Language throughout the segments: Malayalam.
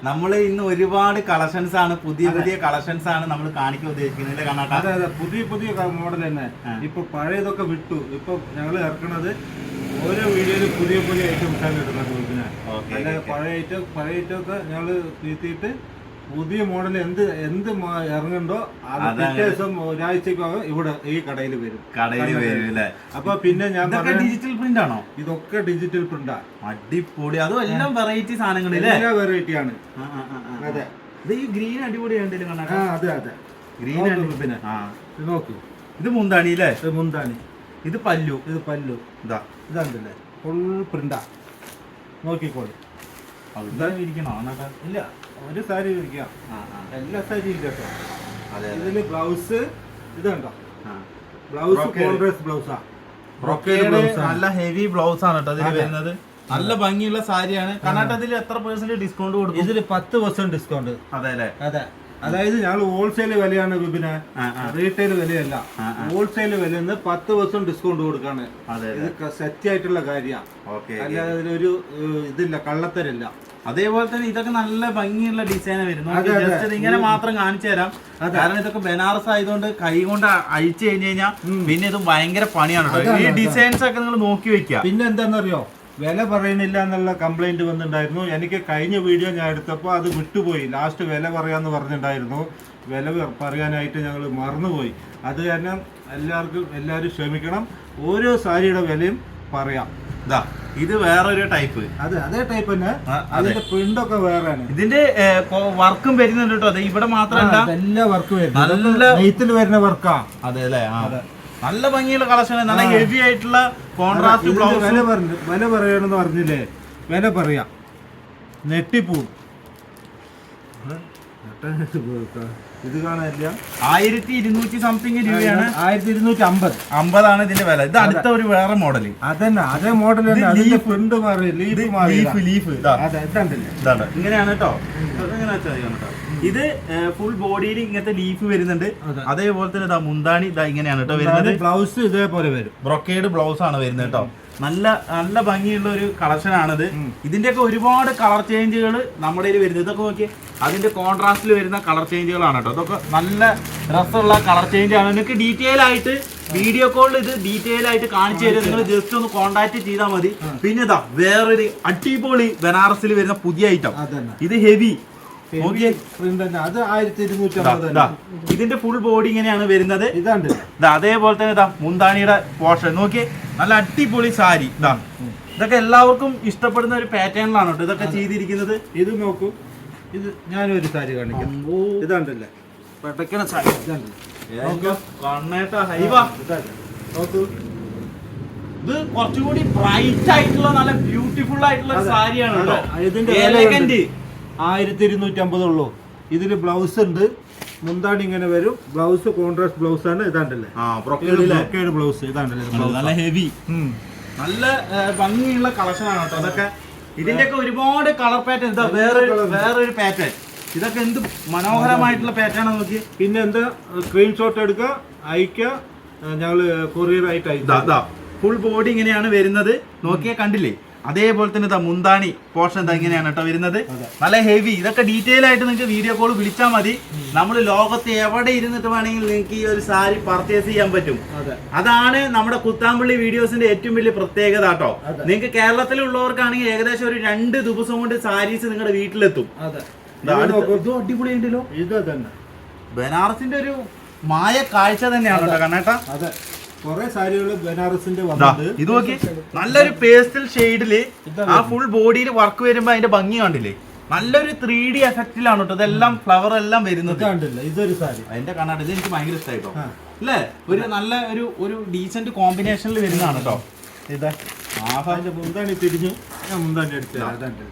നമ്മൾ ഇന്ന് ഒരുപാട് കളക്ഷൻസ് ആണ്, പുതിയ പുതിയ കളക്ഷൻസ് ആണ് നമ്മൾ കാണിക്കാൻ ഉദ്ദേശിക്കുന്നത്. അതെ അതെ, പുതിയ പുതിയ മോഡൽ തന്നെ. ഇപ്പൊ പഴയതൊക്കെ വിട്ടു. ഇപ്പൊ ഞങ്ങൾ ഇറക്കണത് ഓരോ വീഡിയോയിലും പുതിയ പുതിയ ഐറ്റംസ് ആണ് ഇടുന്നത്. അല്ല പഴയ ഐറ്റം ഒക്കെ ഞങ്ങൾ തീർത്തിയിട്ട് പുതിയ മോഡൽ എന്ത് ഇറങ്ങുന്നുണ്ടോ അത് വ്യത്യാസം ഒരാഴ്ചക്കകം ഇവിടെ ഈ കടയിൽ വരും. അപ്പൊ പിന്നെ ഞാൻ ഡിജിറ്റൽ പ്രിന്റ് ആണോ? ഇതൊക്കെ ഡിജിറ്റൽ പ്രിന്റാ. അടിപൊളി. അതും എല്ലാം വെറൈറ്റി സാധനങ്ങൾ, എല്ലാ വെറൈറ്റി ആണ്. അതെ, ഇത് ഈ ഗ്രീൻ അടിപൊളിയുണ്ടല്ലോ. അതെ അതെ, ഗ്രീൻ അടിപൊളി. പിന്നെ നോക്കൂ, ഇത് മുന്താണി അല്ലേ? മുന്താണി. ഇത് പല്ലു. ഇതാണ്ടല്ലേ ഫുൾ പ്രിന്റാ. നോക്കിക്കോളൂ. ഇരിക്കണോ? ഇല്ല, ഒരു സാരി ഇരിക്കാം, എല്ലാ സാരി ഇരിക്കട്ടോ. ഇതില് ബ്ലൗസ് ഇതുണ്ടോ? ബ്ലൗസ് കോൺട്രാസ്റ്റ് ബ്ലൗസാ. നല്ല ഹെവി ബ്ലൗസ് ആണ് കേട്ടോ ഇതിൽ വരുന്നത്. നല്ല ഭംഗിയുള്ള സാരിയാണ്. കർണാടകത്തിൽ എത്ര % ഡിസ്കൗണ്ട് കൊടുക്കും? ഇതില് 10% ഡിസ്കൗണ്ട്. അതെ അല്ലേ? അതെ, അതായത് ഞങ്ങൾ ഹോൾസെയിൽ വിലയാണ് വിപിനെ, റീറ്റെയിൽ വിലയല്ല. ഹോൾസെയിൽ വിലന്ന് 10% ഡിസ്കൗണ്ട് കൊടുക്കാണ്. ഇത് സെറ്റ് ആയിട്ടുള്ള കാര്യമാണ്, അല്ലാതെ ഇതിലൊരു ഇതില്ല, കള്ളത്തരല്ല. അതേപോലെ തന്നെ ഇതൊക്കെ നല്ല ഭംഗിയുള്ള ഡിസൈൻ വരുന്നു. ഇങ്ങനെ മാത്രം കാണിച്ചു തരാം, കാരണം ഇതൊക്കെ ബനാറസ് ആയതുകൊണ്ട് കൈ കൊണ്ട് അഴിച്ചു കഴിഞ്ഞു കഴിഞ്ഞാൽ പിന്നെ ഇത് ഭയങ്കര പണിയാണ് കേട്ടോ. ഈ ഡിസൈൻസ് ഒക്കെ നിങ്ങൾ നോക്കി വെക്കുക. പിന്നെ എന്താണെന്നറിയോ, വില പറയുന്നില്ല എന്നുള്ള കംപ്ലൈന്റ് വന്നിട്ടുണ്ടായിരുന്നു. എനിക്ക് കഴിഞ്ഞ വീഡിയോ ഞാൻ എടുത്തപ്പോൾ അത് വിട്ടുപോയി. ലാസ്റ്റ് വില പറയാന്ന് പറഞ്ഞിട്ടുണ്ടായിരുന്നു. വില പറയാനായിട്ട് ഞങ്ങൾ മറന്നുപോയി. അത് കാരണം എല്ലാവരും ക്ഷമിക്കണം. ഓരോ സാരിയുടെ വിലയും പറയാം. ഇത് വേറൊരു ടൈപ്പ്. അതേ ടൈപ്പ് തന്നെ. അതിന്റെ പ്രിന്റ് ഒക്കെ വേറെയാണ്. ഇതിന്റെ വർക്കും വരുന്നുണ്ട് കേട്ടോ. അത് ഇവിടെ മാത്രമല്ല, എല്ലാ വർക്കും നെയ്ത്തിൽ വരുന്ന വർക്കാ. അതെ അല്ലേ? നല്ല ഭംഗിയുള്ള കളക്ഷൻ, നല്ല ഹെവി ആയിട്ടുള്ള കോൺട്രാസ്റ്റ് ബ്ലൗസ്. വില പറയണമെന്ന് പറഞ്ഞില്ലേ, വില പറയാം. നെട്ടിപ്പൂ ഇത് കാണാനില്ല. 1200 സംതിങ് രൂപയാണ്. 1250 ആണ് ഇതിന്റെ വില. ഇത് അടുത്ത ഒരു വേറെ മോഡല്. അതന്നെ, അതേ മോഡൽ പ്രിന്റ് മാറി. ലീഫ് ഇങ്ങനെയാണ് കേട്ടോ. ഇങ്ങനെ വെച്ചാൽ കേട്ടോ. ഇത് ഫുൾ ബോഡിയിൽ ഇങ്ങനത്തെ ലീഫ് വരുന്നുണ്ട്. അതേപോലെ തന്നെ ഇതാ മുന്താണി ഇതാ ഇങ്ങനെയാണ് കേട്ടോ വരുന്നത്. ബ്ലൗസ് ഇതേപോലെ വരും. ബ്രൊക്കേഡ് ബ്ലൗസ് ആണ് വരുന്നത് കേട്ടോ. നല്ല ഭംഗിയുള്ള ഒരു കളക്ഷൻ ആണിത്. ഇതിന്റെയൊക്കെ ഒരുപാട് കളർ ചേഞ്ചുകൾ നമ്മുടെ കയ്യിൽ വരുന്നത്. ഇതൊക്കെ നോക്കി, അതിന്റെ കോൺട്രാസ്റ്റിൽ വരുന്ന കളർ ചേഞ്ചുകളാണ് കേട്ടോ. ഇതൊക്കെ നല്ല രസമുള്ള കളർ ചേഞ്ച് ആണ്. നിങ്ങൾക്ക് ഡീറ്റെയിൽ ആയിട്ട് വീഡിയോ കോളിൽ ഇത് ഡീറ്റെയിൽ ആയിട്ട് കാണിച്ചു തരും. നിങ്ങൾ ജസ്റ്റ് ഒന്ന് കോൺടാക്ട് ചെയ്താൽ മതി. പിന്നെ ഇതാ വേറൊരു അടിപൊളി ബനാറസിൽ വരുന്ന പുതിയ ഐറ്റം. ഇത് ഹെവി. ഇതിന്റെ ഫുൾ ബോഡി ഇങ്ങനെയാണ് വരുന്നത്. അതേപോലെ തന്നെ ഇതാ മുന്താണിയുടെ പോർഷൻ നോക്കി, നല്ല അടിപൊളി സാരി. ഇതൊക്കെ എല്ലാവർക്കും ഇഷ്ടപ്പെടുന്ന ഒരു പാറ്റേണിലാണ് കേട്ടോ ഇതൊക്കെ ചെയ്തിരിക്കുന്നത്. ഇത് നോക്കൂ, ഇത് ഞാനൊരു സാരി കാണിക്കാം. ഇതാണ്ടല്ലേ പെട്ടക്കണ സാരി. നോക്കൂ, ഇത് കുറച്ചുകൂടി ബ്രൈറ്റ് ആയിട്ടുള്ള നല്ല ബ്യൂട്ടിഫുൾ ആയിട്ടുള്ള സാരിയാണ് കേട്ടോ. എലഗന്റ്. 1250 ഉള്ളൂ. ഇതില് ബ്ലൗസ് ഉണ്ട്, മുന്താണി ഇങ്ങനെ വരും. ബ്ലൗസ് കോൺട്രാസ്റ്റ് ബ്ലൗസ് ആണ്. ഇതാണ്ടല്ലേ ബ്രൊക്കേഡ് ബ്ലൗസ്. ഇതാണ്ടല്ലേ നല്ല ഹെവി, നല്ല ഭംഗിയുള്ള കളക്ഷൻ ആണ് കേട്ടോ. അതൊക്കെ ഇതിന്റെ ഒക്കെ ഒരുപാട് കളർ പാറ്റേൺ. ഇതാ വേറൊരു പാറ്റേൺ. ഇതൊക്കെ എന്ത് മനോഹരമായിട്ടുള്ള പാറ്റേൺ നോക്കി. പിന്നെ എന്താ, സ്ക്രീൻഷോട്ട് എടുക്കുക, അയക്കുക, ഞങ്ങള് കൊറിയർ ആയിട്ട് അയക്കുക. ഫുൾ ബോഡി ഇങ്ങനെയാണ് വരുന്നത്. നോക്കിയാ കണ്ടില്ലേ? അതേപോലെ തന്നെ ഇതാ മുന്താണി പോർഷൻ ഇതാ ഇങ്ങനെയാണ് കേട്ടോ വരുന്നത്. നല്ല ഹെവി. ഇതൊക്കെ ഡീറ്റെയിൽ ആയിട്ട് നിങ്ങൾക്ക് വീഡിയോ കോൾ വിളിച്ചാൽ മതി. നമ്മൾ ലോകത്ത് എവിടെ ഇരുന്നിട്ട് വേണമെങ്കിൽ നിങ്ങൾക്ക് ഈ ഒരു സാരി പർച്ചേസ് ചെയ്യാൻ പറ്റും. അതാണ് നമ്മുടെ കുത്താമ്പള്ളി വീഡിയോസിന്റെ ഏറ്റവും വലിയ പ്രത്യേകത കേട്ടോ. നിങ്ങൾക്ക് കേരളത്തിലുള്ളവർക്കാണെങ്കിൽ ഏകദേശം ഒരു 2 ദിവസം കൊണ്ട് സാരീസ് നിങ്ങളുടെ വീട്ടിലെത്തും. അടിപൊളിയുണ്ടല്ലോ. ഇത് തന്നെ ബനാറസിന്റെ ഒരു മായ കാഴ്ച തന്നെയാണ് കേട്ടോ കണ്ണേട്ടാ. കുറെ സാരികള് ബനാറസിന്റെ ഇത് നോക്കി, നല്ലൊരു പേസ്റ്റൽ ഷെയ്ഡില് ആ ഫുൾ ബോഡിയിൽ വർക്ക് വരുമ്പോ അതിന്റെ ഭംഗി കണ്ടില്ലേ? നല്ലൊരു 3D എഫക്റ്റിലാണ് കേട്ടോ ഇതെല്ലാം ഫ്ലവർ എല്ലാം വരുന്നത്. ഇതൊരു സാരി അതിന്റെ കണ്ണാടി ഇത് എനിക്ക് ഭയങ്കര ഇഷ്ടമായിട്ടോ. അല്ലേ? ഒരു നല്ല ഒരു ഡീസന്റ് കോമ്പിനേഷനിൽ വരുന്നതാണ് കേട്ടോ. ഇതാ മുന്താണി തിരിഞ്ഞു, മുന്താണി അടിച്ചത്.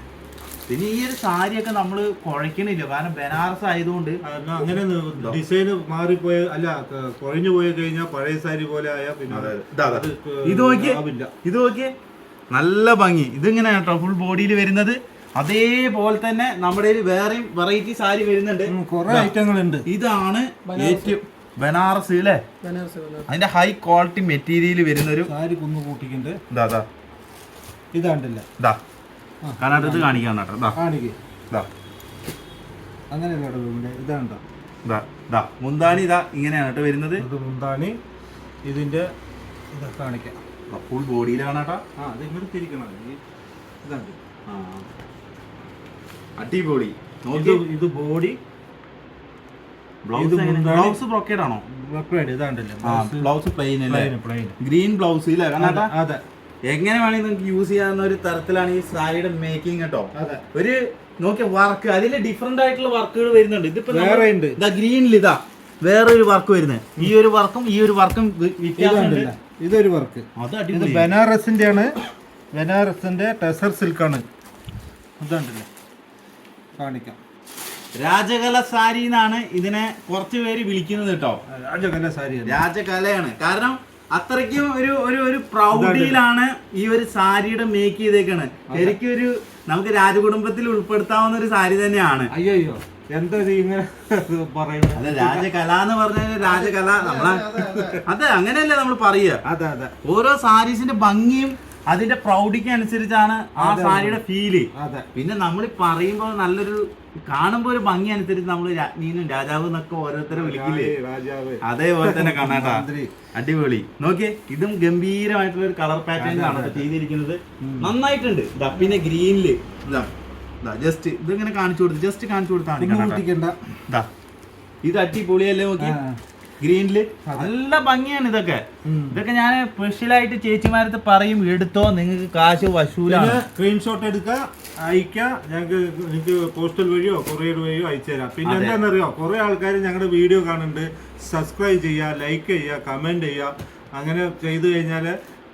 പിന്നെ ഈ ഒരു സാരിയൊക്കെ നമ്മള് കുഴക്കണില്ല, കാരണം ബനാറസ് ആയതുകൊണ്ട്. അങ്ങനെ ഡിസൈൻ മാറിപ്പോയ അല്ല, കുഴഞ്ഞു പോയി കഴിഞ്ഞാൽ പഴയ സാരി പോലെ ആയാ പിന്നെ ഇത് നോക്കിയേ നല്ല ഭംഗി. ഇതിങ്ങനെ കേട്ടോ ഫുൾ ബോഡിയിൽ വരുന്നത്. അതേപോലെ തന്നെ നമ്മുടെ വേറെയും വെറൈറ്റി സാരി വരുന്നുണ്ട്, കുറെ ഐറ്റങ്ങളുണ്ട്. ഇതാണ് ഏറ്റവും ബനാറസ് അല്ലേ? അതിന്റെ ഹൈ ക്വാളിറ്റി മെറ്റീരിയൽ വരുന്ന ഒരു സാരി കുന്നു കൂട്ടിക്കുന്നുണ്ട്. ഇതാണ്ടല്ലേ? കർണാടകത്തിൽ കാണിക്കാൻ കേട്ടോ. അങ്ങനെയല്ല ഇതാണ്ടോ മുന്താണി ഇതാ ഇങ്ങനെയാണ് കേട്ടോ വരുന്നത്. ഇത് മുന്താണി, ഇതിന്റെ ഇതാ കാണിക്കാം. ഫുൾ ബോഡിയിലാണ് കേട്ടോ. അത് ഇങ്ങോട്ട് തിരിക്കണം. ഇതാണ്ട് അടിപൊളി. ഇത് ബോഡി, ബ്ലൗസ് ബ്രോക്കേഡ് ആണോ? ഇതാണ്ടല്ലേ ബ്ലൗസ് പ്ലെയിൻ അല്ലേ? പ്ലെയിൻ ഗ്രീൻ ബ്ലൗസ് ഇല്ല? അതെ. എങ്ങനെ വേണമെങ്കിൽ നിങ്ങൾക്ക് യൂസ് ചെയ്യാവുന്ന ഒരു തരത്തിലാണ് ഈ സാരിയുടെ മേക്കിംഗ് കേട്ടോ. അതെ. ഒരു നോക്കിയ വർക്ക്, അതിൽ ഡിഫറെന്റ് ആയിട്ടുള്ള വർക്കുകൾ വരുന്നുണ്ട്. ഇതിപ്പോ വേറെ ഉണ്ട്. ഇതാ ഗ്രീനിൽ ഇതാ വേറൊരു വർക്ക് വരുന്നത്. ഈ ഒരു വർക്കും വ്യത്യാസമുണ്ട്. ഇതൊരു വർക്ക്. അത് ഇത് അടിപൊളി. ബനാറസിന്റെ ആണ്. ബനാറസിന്റെ ടെസർ സിൽക്കാണ്. ഇതുണ്ടല്ലേ കാണിക്കാം. രാജകല സാരി എന്നാണ് ഇതിനെ കുറച്ച് പേര് വിളിക്കുന്നത് കേട്ടോ. രാജകല സാരി, രാജകലയാണ്. കാരണം അത്രയ്ക്കും ഒരു പ്രൗഢിയിലാണ് ഈ ഒരു സാരിയുടെ മേക്ക് ചെയ്തേക്കാണ്. ശരിക്കും ഒരു നമുക്ക് രാജകുടുംബത്തിൽ ഉൾപ്പെടുത്താവുന്ന ഒരു സാരി തന്നെയാണ്. അയ്യോ എന്താ ഇങ്ങനെ പറയുന്നത്? അതെ, രാജകല എന്ന് പറഞ്ഞാൽ രാജകല നമ്മളെ അതെ അങ്ങനെയല്ലേ നമ്മൾ പറയുക. അതെ അതെ. ഓരോ സാരീസിന്റെ ഭംഗിയും അതിന്റെ പ്രൗഢിക്ക് അനുസരിച്ചാണ് ആ സാരിയുടെ ഫീല്. അതെ. പിന്നെ നമ്മൾ പറയുമ്പോൾ നല്ലൊരു കാണുമ്പോ ഒരു ഭംഗി അനുസരിച്ച് നമ്മൾ രാജ്ഞീനും രാജാവ് എന്നൊക്കെ ഓരോരുത്തരെ വിളിക്കില്ലേ, അതേപോലെ തന്നെ കാണാട്ടാ. അടിപൊളി. നോക്കിയേ, ഇതും ഗംഭീരമായിട്ടുള്ള ഒരു കളർ പാറ്റേണിലാണ് ചെയ്തിരിക്കുന്നത്. നന്നായിട്ടുണ്ട്. പിന്നെ ഗ്രീനില് ജസ്റ്റ് ഇതിങ്ങനെ കാണിച്ചു കൊടുത്താണ്. ഇത് അടിപൊളിയല്ലേ? നോക്കി ഗ്രീനില് നല്ല ഭംഗിയാണ്. ഇതൊക്കെ ഞാൻ സ്പെഷ്യലായിട്ട് ചേച്ചിമാരത്ത് പറയും, എടുത്തോ, നിങ്ങൾക്ക് കാശ് വശൂലാണ്. സ്ക്രീൻഷോട്ട് എടുക്കുക, അയക്കുക. നിങ്ങൾക്ക് പോസ്റ്റൽ വഴിയോ കൊറിയർ വഴിയോ അയച്ചു തരാം. പിന്നെ എന്താണെന്നറിയോ, കുറെ ആൾക്കാർ ഞങ്ങളുടെ വീഡിയോ കാണുന്നുണ്ട്. സബ്സ്ക്രൈബ് ചെയ്യുക, ലൈക്ക് ചെയ്യുക, കമന്റ് ചെയ്യുക. അങ്ങനെ ചെയ്തു കഴിഞ്ഞാൽ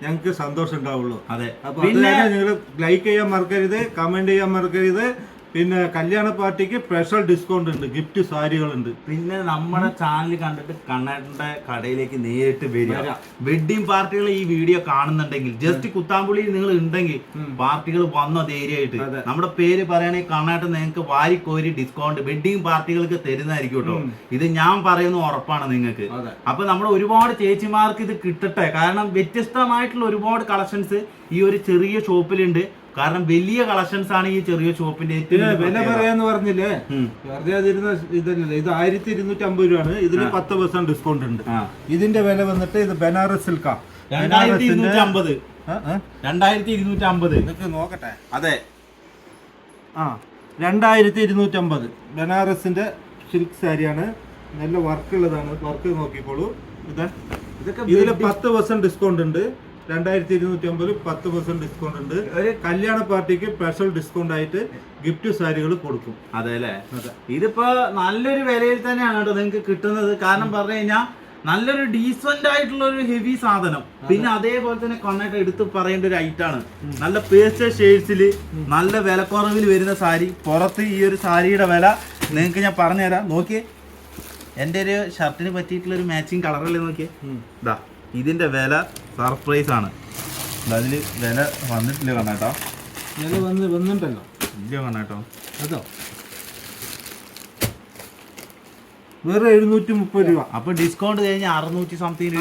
ഞങ്ങൾക്ക് സന്തോഷം ഉണ്ടാവുള്ളൂ. അതെ. അപ്പൊ നിങ്ങൾ ലൈക്ക് ചെയ്യാൻ മറക്കരുത്, കമന്റ് ചെയ്യാൻ മറക്കരുത്. പിന്നെ കല്യാണ പാർട്ടിക്ക് സ്പെഷ്യൽ ഡിസ്കൗണ്ട് ഉണ്ട്, ഗിഫ്റ്റ് സാരികളുണ്ട്. പിന്നെ നമ്മുടെ ചാനൽ കണ്ടിട്ട് കണ്ണേട്ടന്റെ കടയിലേക്ക് നേരിട്ട് വരിക. വെഡിങ് പാർട്ടികൾ ഈ വീഡിയോ കാണുന്നുണ്ടെങ്കിൽ ജസ്റ്റ് കുത്താമ്പുള്ളിയിൽ നിങ്ങൾ ഉണ്ടെങ്കിൽ പാർട്ടികൾ വന്ന ധൈര്യമായിട്ട് നമ്മുടെ പേര് പറയുകയാണെങ്കിൽ കണ്ണേട്ടൻ നിങ്ങൾക്ക് വാരിക്കോരി ഡിസ്കൗണ്ട് വെഡിങ് പാർട്ടികൾക്ക് തരുന്നതായിരിക്കും കേട്ടോ. ഇത് ഞാൻ പറയുന്ന ഉറപ്പാണ് നിങ്ങൾക്ക്. അപ്പൊ നമ്മുടെ ഒരുപാട് ചേച്ചിമാർക്ക് ഇത് കിട്ടട്ടെ. കാരണം വ്യത്യസ്തമായിട്ടുള്ള ഒരുപാട് കളക്ഷൻസ് ഈ ഒരു ചെറിയ ഷോപ്പിലുണ്ട്. കാരണം വലിയ കളക്ഷൻസ് ആണ് ഈ ചെറിയ ഷോപ്പിന്റെ. വില പറയാന്ന് പറഞ്ഞില്ലേ, വെറുതെ ഇതല്ലേ. ഇത് 1250 രൂപയാണ്. ഇതിന് 10% ഡിസ്കൗണ്ട് ഉണ്ട്. ഇതിന്റെ വില വന്നിട്ട് ഇത് ബനാറസ് സിൽക്കാ 2250. 2250 ഇതൊക്കെ നോക്കട്ടെ. അതെ, 2250 ബനാറസിന്റെ സിൽക്ക് സാരിയാണ്. നല്ല വർക്ക് ഉള്ളതാണ്. വർക്ക് നോക്കിക്കോളൂ. ഇതില് 10% ഡിസ്കൗണ്ട് ഉണ്ട്. 2250 10% ഡിസ്കൗണ്ട് ഉണ്ട്. കല്യാണ പാർട്ടിക്ക് സ്പെഷ്യൽ ഡിസ്കൗണ്ട് ആയിട്ട് ഗിഫ്റ്റ് സാരികൾ കൊടുക്കും. അതെ അല്ലേ? ഇതിപ്പോ നല്ലൊരു വിലയിൽ തന്നെയാണ് കേട്ടോ നിങ്ങൾക്ക് കിട്ടുന്നത്. കാരണം പറഞ്ഞു കഴിഞ്ഞാൽ നല്ലൊരു ഡീസന്റ് ആയിട്ടുള്ള ഒരു ഹെവി സാധനം. പിന്നെ അതേപോലെ തന്നെ കണ്ണായിട്ട് എടുത്ത് പറയേണ്ട ഒരു ഐറ്റാണ്. നല്ല പേസ്റ്റൽ ഷെയ്ഡ്സിൽ നല്ല വിലക്കുറവിൽ വരുന്ന സാരി. പുറത്ത് ഈ ഒരു സാരിയുടെ വില നിങ്ങൾക്ക് ഞാൻ പറഞ്ഞുതരാം. നോക്കിയേ, എൻ്റെ ഒരു ഷർട്ടിന് പറ്റിയിട്ടുള്ള ഒരു മാച്ചിങ് കളറല്ലേ? നോക്കിയേ, ഇതാ ഇതിന്റെ വില സർപ്രൈസ് ആണ്. അതിൽ വില വന്നിട്ടില്ല കണ്ണാട്ടോ. വില വന്നിട്ടുണ്ടല്ലോ. ഇല്ല കണ്ണാട്ടോ. അതോ വേറെ 730 രൂപ. അപ്പൊ ഡിസ്കൗണ്ട് കഴിഞ്ഞ് 600 സംതിങ്.